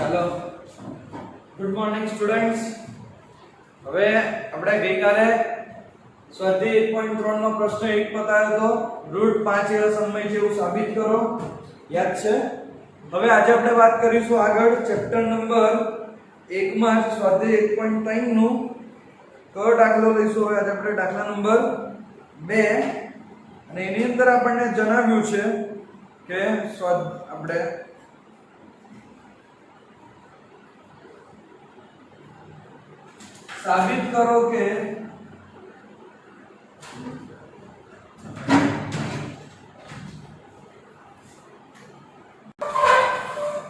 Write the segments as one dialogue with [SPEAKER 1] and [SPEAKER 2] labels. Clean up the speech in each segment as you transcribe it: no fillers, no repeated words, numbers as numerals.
[SPEAKER 1] Hello good morning students. હવે આપણે ગઈકાલે સ્વાધ્યાય 1.3 નો પ્રશ્ન 1 બતાવ્યો તો √5 એવા સમય છે એવું સાબિત કરો, યાદ છે? હવે આજે આપણે વાત કરીશું આગળ ચેપ્ટર નંબર 1 માં સ્વાધ્યાય 1.3 નું કયો દાખલો લઈશું? હવે આજે આપણે દાખલા નંબર 2 અને એની અંદર આપણને જણાવ્યું છે કે આપણે साबित करो के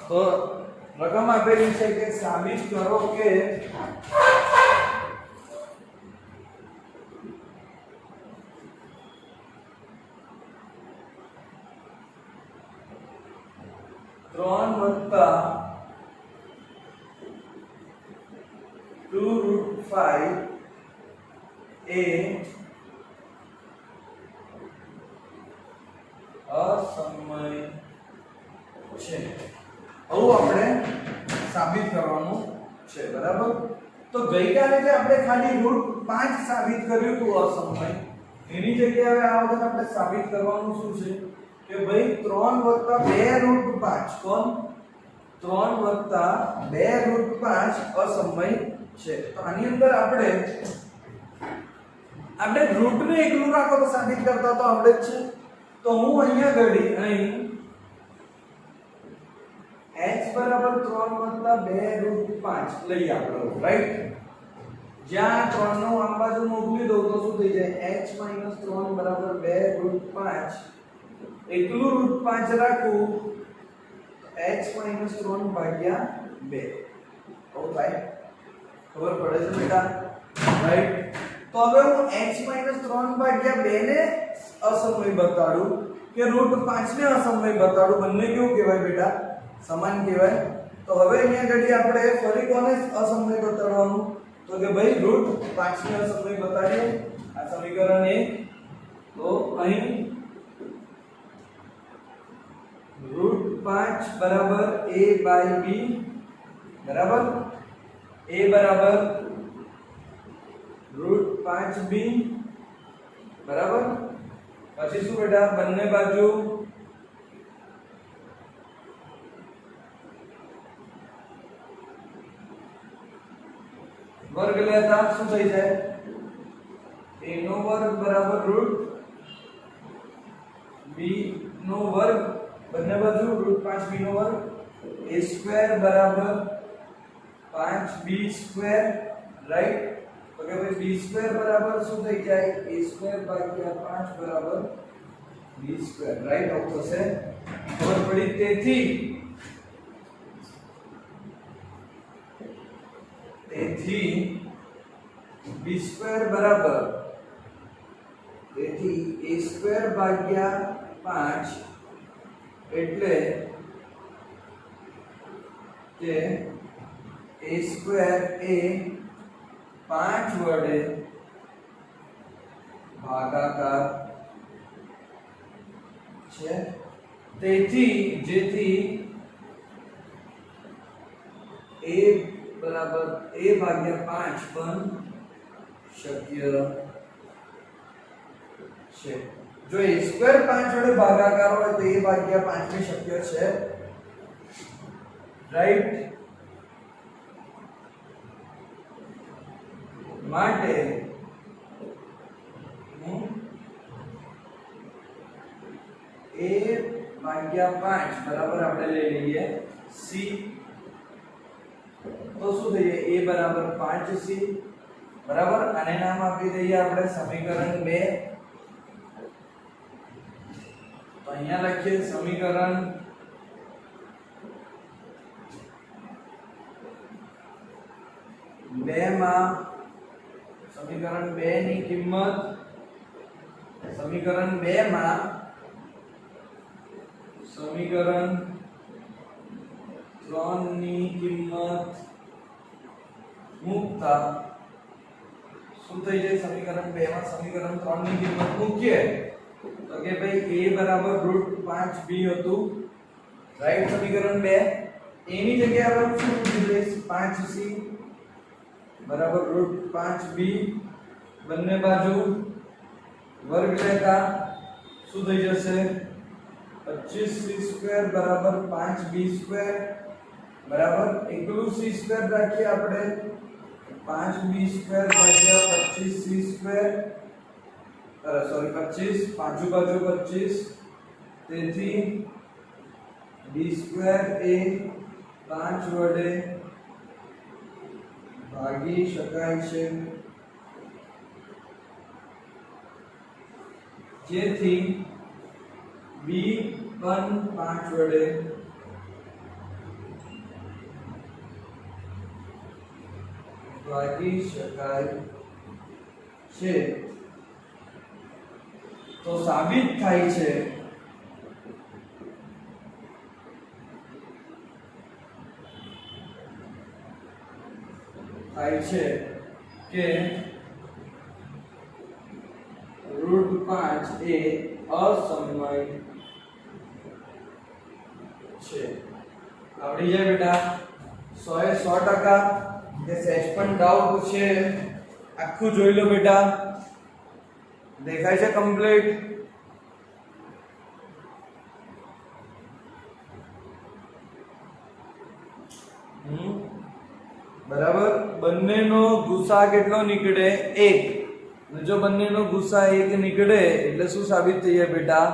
[SPEAKER 1] तो रकम आपेली है कि साबित करो के त्रण वत्ता 2√5 એ અસમય છે, આવું આપણે સાબિત કરવાનું છે, બરાબર? તો ગઈકાલે જે આપણે ખાલી √5 સાબિત કર્યું હતું અસમય, એની જગ્યાએ હવે આ વખત આપણે સાબિત કરવાનું શું છે કે ભાઈ 3 + 2√5 કોણ 3 + 2√5 અસમય છે। તો આની અંદર આપણે રૂટ ને એકલું રાખો તો સાબિત કરતા તો આવડે જ છે। તો હું અહીંયા ગડી અહીં h = 3 + 2√5 લઈ આપણે, રાઈટ? જ્યાં 3 નો આમ બાજુ મોકલી દઉં તો શું થઈ જાય? h - 3 = 2√5 એકલું √5 રાખું h - 3/2 આવું થાય, ખબર પડે છે બેટા? રાઈટ? તો હવે હું h - 3/2 ને અસમય બતાડું કે √5 ને અસમય બતાડું, બંને કેવું કહેવાય બેટા? સમાન કહેવાય। તો હવે અહીંયા ઘડી આપણે ફરી કોને અસમય બતાડવાનું? તો કે ભાઈ √5 ને અસમય બતાડીએ। આ સમીકરણ 1, તો અહીં √5 બરાબર a/b બરાબર, a બરાબર √5b બરાબર। પછી શું બેટા? બંને બાજુ વર્ગ લેતા શું થઈ જાય? a નો વર્ગ બરાબર √b નો વર્ગ, બંને બાજુ √5b નો વર્ગ, a² બરાબર 5b², રાઈટ? તો કે ભાઈ b² બરાબર શું થઈ જાય? a²/5 બરાબર b², રાઈટ? આવું થશે, ખબર પડી? તેથી b² બરાબર, તેથી a²/5 એટલે કે a² એ 5 વડે ભાગાકાર છે, તેથી જેથી a બરાબર a/5 પણ શક્ય છે। જો a² 5 વડે ભાગાકાર હોય તો a/5 ની શક્ય છે, રાઈટ? માટે a/5 બરાબર આપણે લઈ લઈએ c, તો શું થઈ જાય? a બરાબર 5c બરાબર। આને નામ આપી દઈએ આપણે સમીકરણ 2, તો અહીંયા લખીએ સમીકરણ 2 માં સમીકરણ 2 ની કિંમત, સમીકરણ 2 માં સમીકરણ 3 ની કિંમત મૂકતા શું થઈ જાય? સમીકરણ 2 માં સમીકરણ 3 ની કિંમત મૂકીએ તો કે ભાઈ a બરાબર √5b હતું, રાઈટ? સમીકરણ 2 એની જગ્યાએ આપણે શું મૂકી દઈશું 5c બરાબર √5b બંને બાજુ વર્ગ લેતા શું થઈ જશે 25c² બરાબર 5b² બરાબર એકલું c² રાખીએ આપણે 5b² ભાગ્યા 25c² સોરી 25 પાંચું બાજુ 25 તેથી b² એ 5 વડે ભાગી શકાય છે જેથી b પણ 5 વડે ભાગી શકાય છે તો સાબિત થાય છે કે √5 એ અસમય છે આવડી જાય બેટા 100% કે સહેજ પણ ડાઉટ છે આખું જોઈ લો બેટા દેખાય છે કમ્પ્લીટ બરાબર બંનેનો ગુસા કેટલો નીકળે 1 જો બંનેનો ગુસા 1 નીકળે એટલે શું સાબિત થઈ જાય બેટા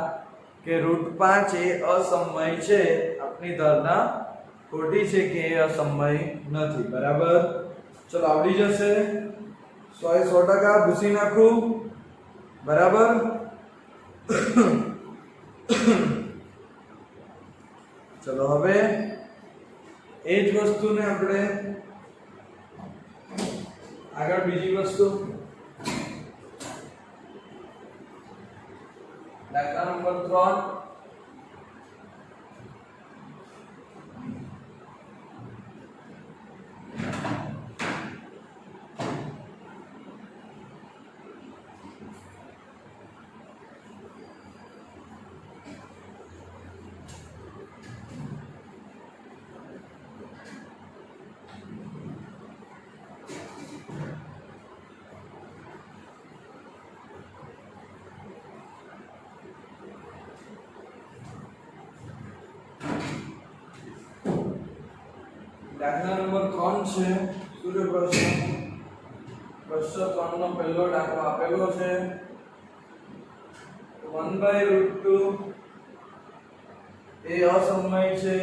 [SPEAKER 1] કે √5 એ અસમય છે આપની ધારણા ખોટી છે કે એ અસમય નથી બરાબર ચલો આવડી જશે 100% ભૂસી નાખું બરાબર ચલો હવે એ જ વસ્તુને આપણે આગળ બીજી વસ્તુ દાખલા નંબર 3 દાખલા નંબર 3 છે સૂર્ય પ્રશ્ન 3 નો પહેલો દાખલો આપેલો છે 1/√2 એ અસમય છે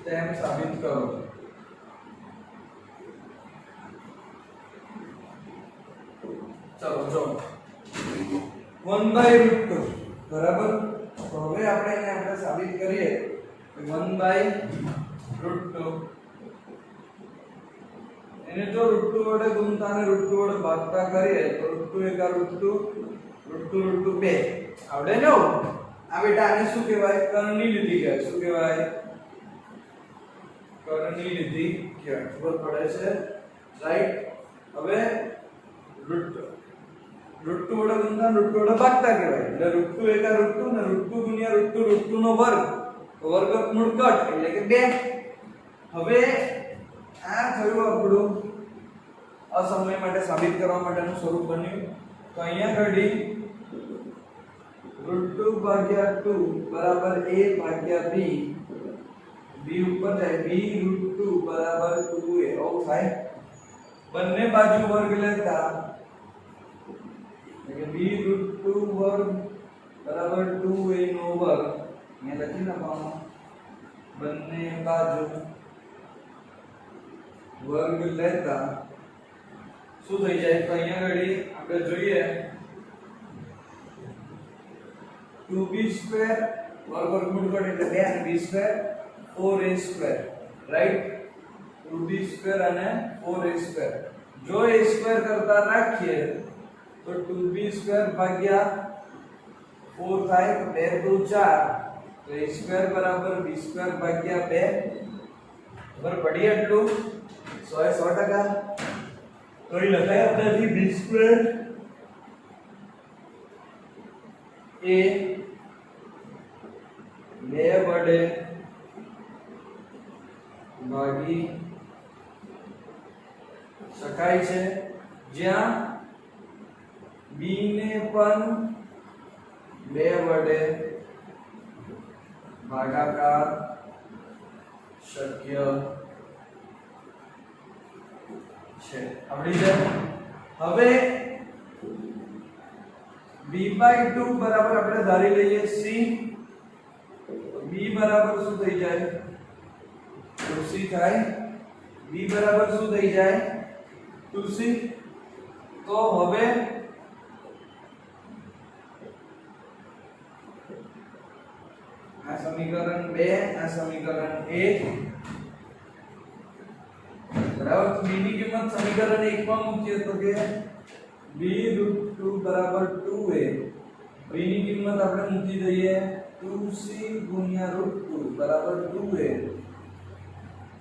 [SPEAKER 1] તેમ સાબિત કરો ચલો જો 1/√2 બરાબર તો હવે આપણે સાબિત કરીએ કે 1/√2 એને જો √2 વડે ગુણતા અને √2 વડે ભાગતા કરીએ તો √2 * √2 √2 2 આવડે ને આ બેટા આને શું કહેવાય કર્ણની લીધી કહેવાય શું કહેવાય કર્ણની લીધી કહેવાય ખબર પડે છે રાઈટ હવે √2 વડે ગુણતા √2 વડે ભાગતા કહેવાય એટલે √2 * √2 ને √2 * √2 નો વર્ગ તો વર્ગમૂળ કટ એટલે કે 2 હવે આ થયું આપણું અસમય માટે સાબિત કરવા માટેનું સ્વરૂપ બન્યું તો અહીંયા ઘડી √2/2 બરાબર a ભાગ્યા b b ઉપર જાય b √2 બરાબર 2a આવું થાય બંને બાજુ વર્ગ લેતા એટલે b √2 વર્ગ બરાબર 2a નો વર્ગ અહીંયા લખી નાખવાનું બંને બાજુ વર્ગ લેતા શું થઈ જાય તો અહીંયા ઘડી આપણે જોઈએ 2b² વર્ગમૂળ કટ એટલે 2 અને b² 4a² રાઈટ 2b² અને 4a² જો a² કરતા રાખીએ તો 2b² ભાગ્યા 4 થાય તો 2 * 2 4 તો a² બરાબર b² ભાગ્યા 2 ખબર પડી એટલું 100% તો એ લખાય આપણાથી b² એ 2 વડે ભાગી શકાય છે, જ્યાં b ને પણ 2 વડે ભાગાકાર શક્ય છે. આવડી જાય. હવે b/2 બરાબર આપણે ધારી લઈએ c. b બરાબર શું થઈ જાય? તો c થાય. b બરાબર શું થઈ જાય? 2c. તો હવે આ સમીકરણ 2 આ સમીકરણ 1 બરાબર. તો b ની કિંમત સમીકરણ 1 માં મૂકીએ તો કે b√2 બરાબર 2a. b ની કિંમત આપણે મૂકી દઈએ 2c √2 બરાબર 2a.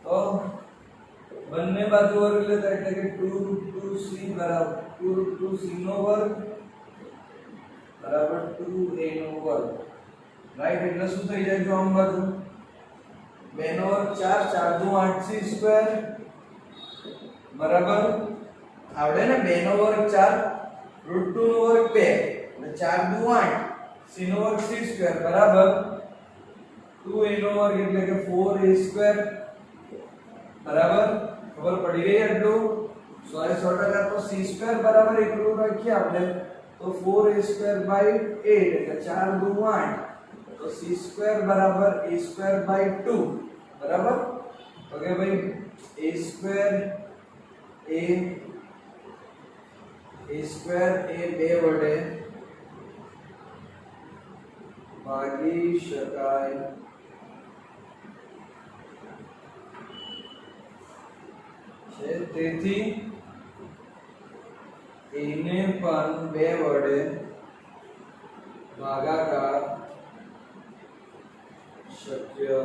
[SPEAKER 1] તો બંને બાજુ વર્ગ લેતા એટલે કે 2√2c બરાબર 2√2c નો વર્ગ બરાબર 2a નો વર્ગ. રાઈટ. એટલે શું થઈ જાય? જો આમ બાજુ 2 નો વર્ગ 4 4 દુ 8c સ્ક્વેર બરાબર આવડે ને. 2 નો વર્ગ 4 √2 નો વર્ગ 2 એટલે 4 દુ 8 c નો વર્ગ c સ્ક્વેર બરાબર 2a નો વર્ગ એટલે કે 4a સ્ક્વેર બરાબર. ખબર પડી ગઈ એટલું? 100% તો c સ્ક્વેર બરાબર એટલું રાખીએ આપણે તો 4a સ્ક્વેર બાય 8 એટલે 4 દુ 8 તો c સ્ક્વેર બરાબર a સ્ક્વેર બાય 2 બરાબર. તો કે ભાઈ a સ્ક્વેર એ 2 વડે ભાગી શકાય છે. તેથી a ને પણ 2 વડે ભાગાકાર શક્ય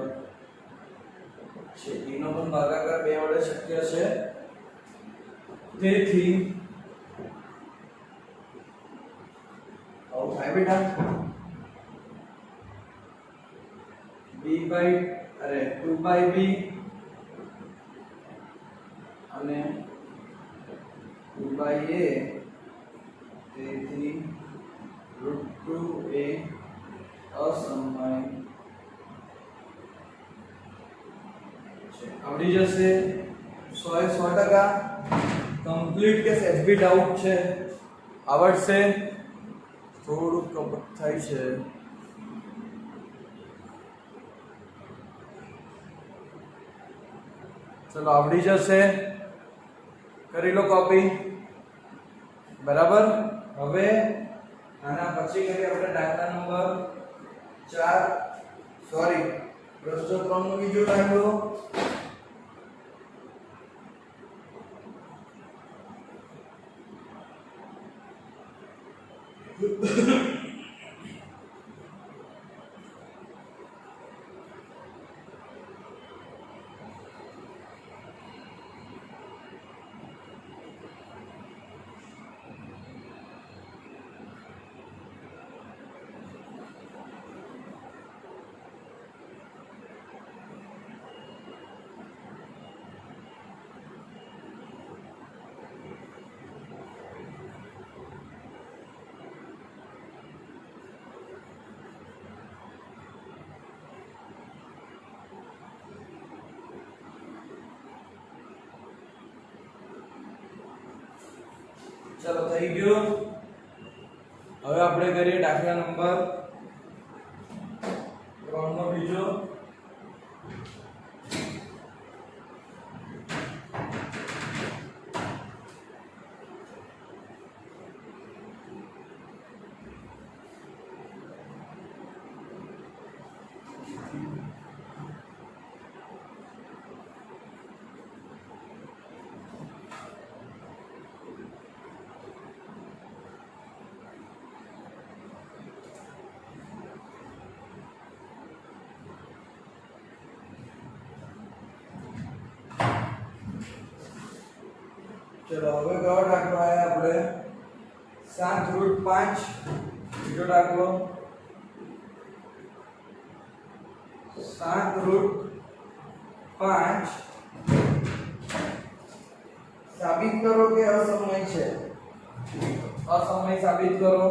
[SPEAKER 1] છે. e નો પણ ભાગાકાર 2 વડે શક્ય છે. તેથી આવું થાય બેટા. b/2/b અને 2/a તેથી √2a અસમય છે. આવડી જશે. 100% કમ્પ્લીટ કે સેજબી ડાઉટ છે? આવડશે. થોડું કપટ થાય છે. ચલો આવડી જશે. કરી લો કોપી બરાબર. હવે આના પછી કરીએ આપણે દાખલા નંબર 4 સોરી પ્રશ્ન 3 નો બીજો દાખલો. ચલો થઈ ગયું. હવે આપણે કરીએ દાખલા નંબર 3 નો બીજો. चलो હવે કયો દાખલો આયા આપણે 7√5 બીજો દાખલો 7√5 સાબિત કરો કે અસમય છે. અસમય સાબિત કરો.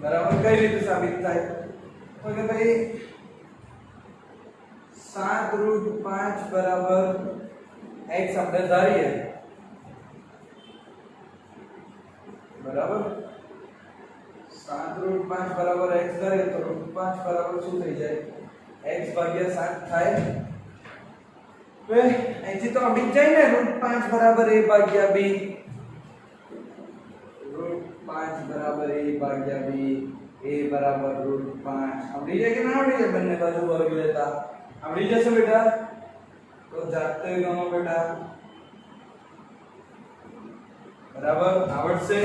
[SPEAKER 1] બરાબર, કઈ રીતે સાબિત થાય? તો કે ભાઈ 7√5 બરાબર x આપણે ધારીએ. બરાબર, 7√5 બરાબર x ધારીએ તો √5 બરાબર શું થઈ જાય? x ભાગ્યા 7 થાય. તો અહીંથી તો અડી જાય ને, √5 બરાબર a ભાગ્યા b. √5 બરાબર a ભાગ્યા b, a બરાબર √5. આવડી જાય કે ના આવડી જાય? બંને બાજુ વર્ગ લેતા આવડી જશે બેટા. તો જાતે ગણો બેટા. બરાબર, આવડશે.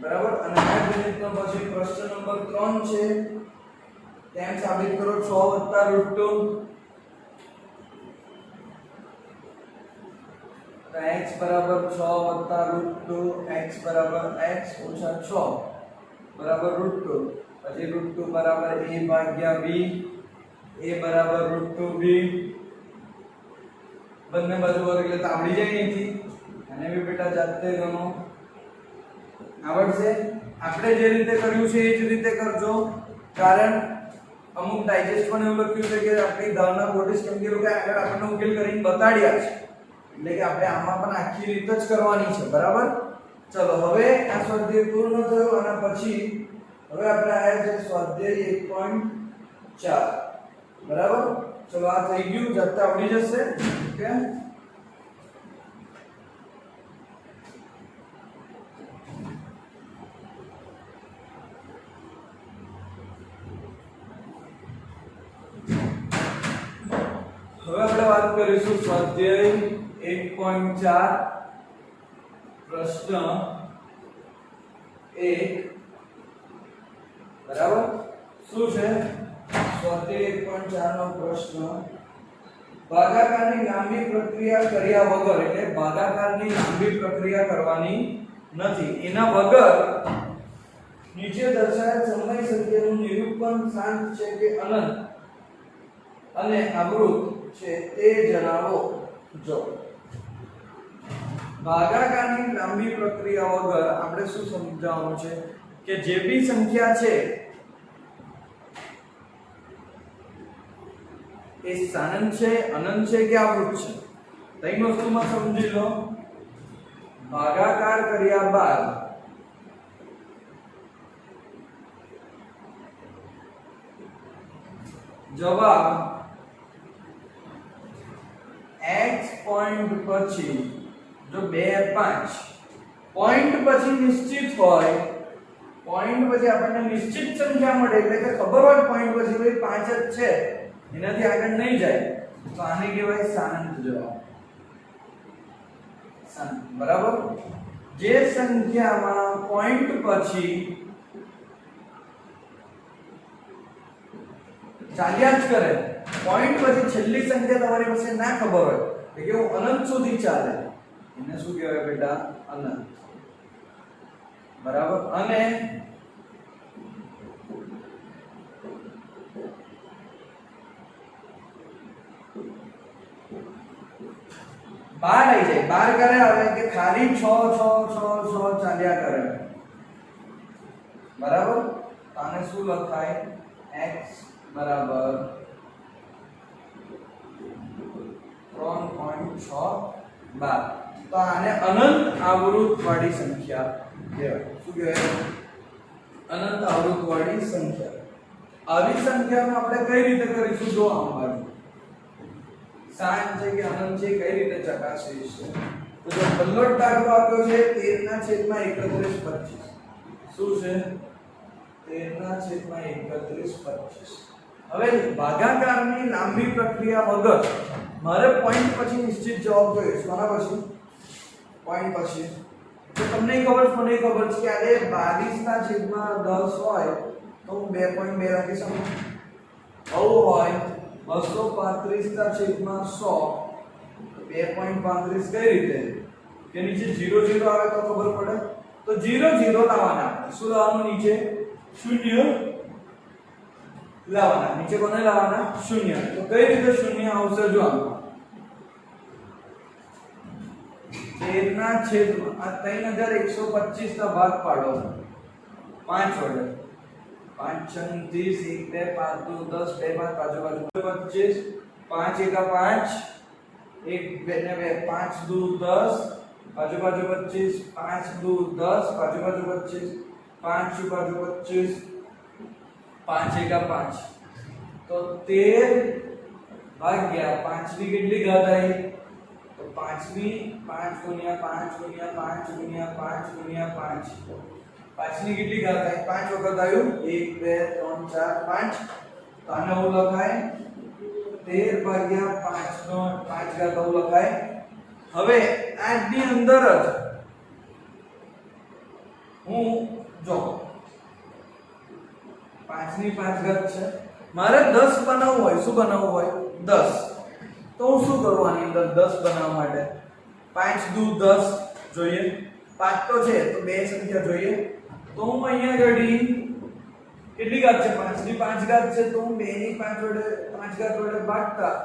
[SPEAKER 1] બરાબર, અને આ ગણિતનો પછી પ્રશ્ન નંબર 3 છે. તેમ સાબિત કરો 6 + √2. તો x બરાબર 6 + √2, x બરાબર x ઓછા 6 બરાબર √2. પછી √2 બરાબર a ભાગ્યા b, a બરાબર √2b. બંને બાજુ વર્ગ એટલે આવડી જાય અહીંથી. અને બી બેટા જાતે ગણો. આવડશે. આપણે જે રીતે કર્યું છે એ જ રીતે કરજો, કારણ અમુક ડાયજેસ્ટ પણ એવું લખ્યું છે કે આપણી ધારણા ખોટી છે, કેમ કે લોકો આગળ આપણને ઉકેલ કરીને બતાડ્યા છે. એટલે કે આપણે આમાં પણ આખી રીત જ કરવાની છે. બરાબર, ચલો હવે આ સ્વાધ્યાય પૂર્ણ થયો અને પછી હવે આપણે આયા છે સ્વાધ્યાય 1.4. બરાબર, ચલો આ થઈ ગયું, જાતે આવડી જશે. ઓકે, હવે આપણે વાત કરીશું સ્વાધ્યાય 1.4 પ્રશ્ન 1. બરાબર, શું છે સ્વાધ્યાય 1.4 નો પ્રશ્ન? ભાગાકારની લાંબી પ્રક્રિયા કર્યા વગર, એટલે ભાગાકારની લાંબી પ્રક્રિયા કરવાની નથી, એના વગર નીચે દર્શાવેલ સમય સંખ્યાનું નિરૂપણ શાંત છે કે અનંત અને આવૃત છે તે જણાવો. જો ભાગાકારની લાંબી પ્રક્રિયા વગર આપણે શું સમજાવવાનું છે કે જે બી સંખ્યા છે એ શાનંત છે, અનંત છે કે આવૃત છે. ત્રણ વસ્તુમાં સમજી લો. ભાગાકાર કર્યા બાદ જવાબ x પોઈન્ટ પછી જો 2 5 પોઈન્ટ પછી નિશ્ચિત હોય, પોઈન્ટ પછી આપણને નિશ્ચિત સંખ્યા મળે એટલે કે ખબર હોય પોઈન્ટ પછી ભાઈ 5 જ છે, એનાથી આગળ નહીં જાય, તો આને કહેવાય શાનંત જવાબ. શાનંત. બરાબર, જે સંખ્યામાં પોઈન્ટ પછી ચાલ્યા જ કરે, પોઈન્ટ પછી છેલ્લી સંખ્યા તમારી પાસે ના ખબર હોય એટલે કે હું અનંત સુધી ચાલે, એને શું કહેવાય બેટા? અનંત. બરાબર, અને બાર આવી જાય. બાર કરે આવે કે ખાલી 6 6 6 6 ચાલ્યા કરે. બરાબર, આને શું લખાય? x બરાબર 3.6 બાર. તો આને અનંત આવૃત વાળી સંખ્યા કહેવાય. શું કહેવાય? અનંત આવૃત વાળી સંખ્યા. આવી સંખ્યામાં આપણે કઈ રીતે કરીશું? જો આમ બાજુ શાંત છે કે અનંત છે કઈ રીતે ચકાસીશું? તો જો પલ્લોટ દાખલો આપ્યો છે 13/3125. શું છે? 13/3125. હવે ભાગાકારની લાંબી પ્રક્રિયા વગર મારે પોઈન્ટ પછી નિશ્ચિત જવાબ જોઈએ છે. મારા પછી પોઈન્ટ પછી તો તમને ખબર છે, મને ખબર છે કે આ 22/10 હોય તો હું 2.2 રાખી શકું. આવું હોય 235/100 2.35 કઈ રીતે? કે નીચે 0 0 આવે તો ખબર પડે તો 0 0 લાવવાના શું લાવવાનું નીચે 0 લાવવાના નીચે કોને લાવવાના 0 તો કઈ રીતે 0 આવશે જો આમાં 13 ના છેદમાં આ 3125 નો ભાગ પાડો 5 વડે 5 6 30 1 2 5 2 10 2 5 બાજુ 25 5 1 5 1 2 ને 2 5 2 10 बाजू 25 5 2 10 बाजू 25 5 बाजू 25 5 1 5 तो 13 भाग्या 5 की कितनी घात आई तो 5वीं 5 गुणिया 5 गुणिया 5 गुणिया 5 गुणिया 5 5 ની કેટલી ઘાત આવી 5 વખત આવ્યું 1 2 3 4 5 તો આને હું લખાય 13 ભાગ્યા 5 નો 5 ઘાત હું લખાય હવે આજની અંદર જ હું જો 5 ની 5 ઘાત છે મારે 10 બનાવવું હોય શું બનાવવું હોય 10 તો હું શું કરું આની અંદર 10 બનાવવા માટે 5 દુ 10 જોઈએ 5 તો છે તો બે સંખ્યા જોઈએ તો હું અહીંયા ગડી કેટલી ઘાત છે 5 ની 5 ઘાત છે તો હું 2 ની 5 વડે 5 ઘાત વડે ભાગતા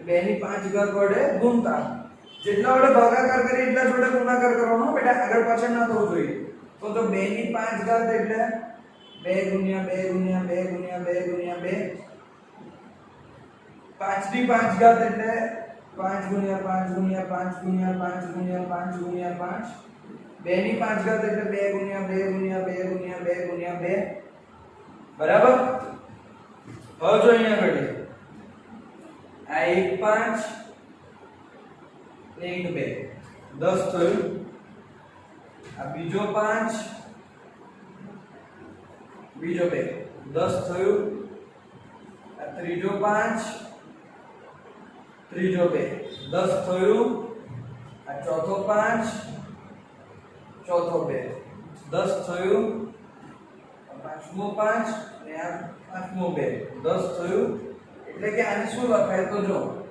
[SPEAKER 1] 2 ની 5 ઘાત વડે ગુણતા જેટલા વડે ભાગાકાર કરીએ એટલા જોડે ગુણાકાર કરવાનો બેટા આગળ પાછળ ના થવું જોઈએ તો 2 ની 5 ઘાત એટલે 2 ગુણ્યા 2 ગુણ્યા 2 ગુણ્યા 2 ગુણ્યા 2 5 ની 5 ઘાત એટલે 5 ગુણ્યા 5 ગુણ્યા 5 ગુણ્યા 5 ગુણ્યા 5 ગુણ્યા 5 2 ની 5 ઘાત એટલે 2 ગુણ્યા 2 ગુણ્યા 2 ગુણ્યા 2 ગુણ્યા 2 બરાબર હવે જો અહીંયા ઘડી આ 1 5 1 2 10 થયું આ બીજો 5 બીજો 2 10 થયું આ ત્રીજો 5 ત્રીજો 2 10 થયું આ ચોથો 5 ચોથો 2 10 થયું આ પાંચમો 5 અને આ પાંચમો 2 10 થયું એટલે કે આને શું લખાય તો જો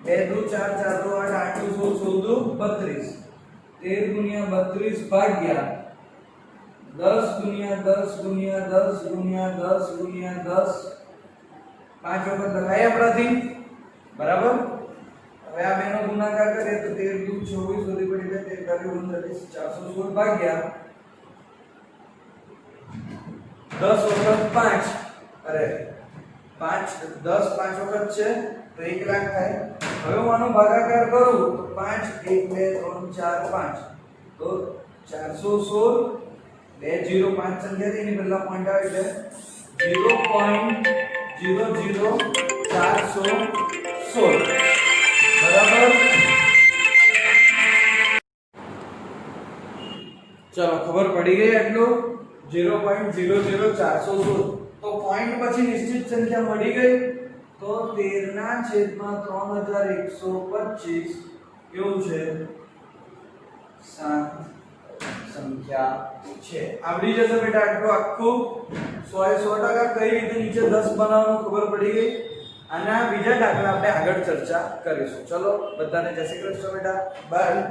[SPEAKER 1] 2 2 4 4 2 8 8 2 16 32 13 ગુણ્યા 32 ભાગ્યા 10 ગુણ્યા 10 ગુણ્યા 10 ગુણ્યા 10 ગુણ્યા 10 પાંચ વખત લખાય આપણાથી બરાબર હવે આ બેનો ગુણાકાર કરીએ તો 13 દુ 24 સુધી પડી જાય 13 416 ભાગ્યા 10 વખત 5 અરે 5 10 5 વખત છે તો 1 લાખ થાય હવે હું આનો ભાગાકાર કરું તો 5 1 2 3 4 5 તો 416 2 0 5 સંખ્યા એની પહેલા પોઈન્ટ આવે એટલે 0.00416 બરાબર ચલો ખબર પડી ગઈ એટલું 0.00416 તો પોઈન્ટ પછી નિશ્ચિત સંખ્યા મળી ગઈ તો 13 ના છેદમાં 3125 કેવું છે 7 સંખ્યા છે આવડી જશે બેટા આટલું આખું 100% કઈ રીતે નીચે 10 બનાવવાનું ખબર પડી ગઈ આના બીજા દાખલા આપણે આગળ ચર્ચા કરીશું ચલો બધાને જય શ્રી કૃષ્ણ બેટા બાય